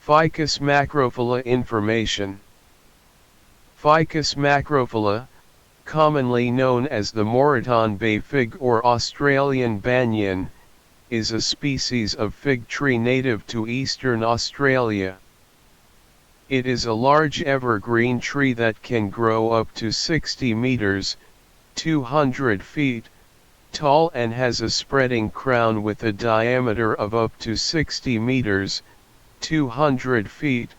Ficus macrophylla information. Ficus macrophylla, commonly known as the Moreton Bay Fig or Australian banyan, is a species of fig tree native to eastern Australia. It is a large evergreen tree that can grow up to 60 meters, 200 feet, tall and has a spreading crown with a diameter of up to 60 meters, 200 feet,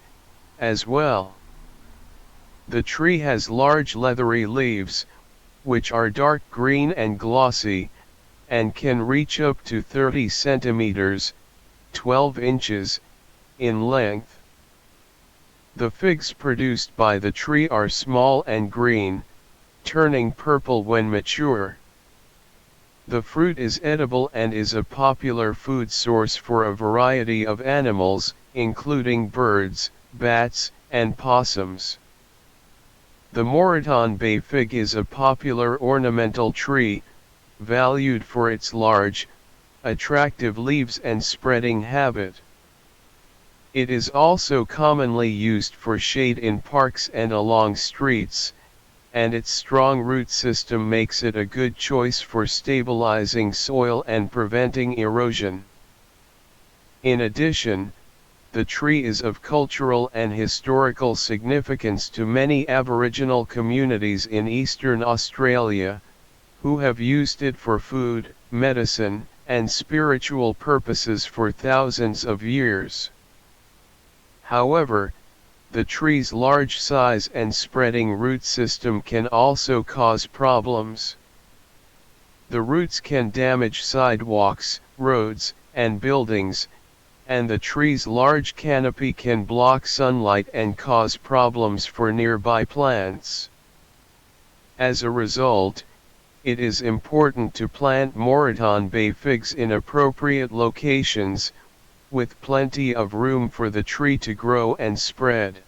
as well. The tree has large leathery leaves, which are dark green and glossy, and can reach up to 30 centimeters, 12 inches, in length. The figs produced by the tree are small and green, turning purple when mature. The fruit is edible and is a popular food source for a variety of animals, including birds, bats, and possums. The Moreton Bay Fig is a popular ornamental tree, valued for its large, attractive leaves and spreading habit. It is also commonly used for shade in parks and along streets, and its strong root system makes it a good choice for stabilizing soil and preventing erosion. In addition, the tree is of cultural and historical significance to many Aboriginal communities in eastern Australia, who have used it for food, medicine, and spiritual purposes for thousands of years. However, the tree's large size and spreading root system can also cause problems. The roots can damage sidewalks, roads, and buildings, and the tree's large canopy can block sunlight and cause problems for nearby plants. As a result, it is important to plant Moreton Bay figs in appropriate locations, with plenty of room for the tree to grow and spread.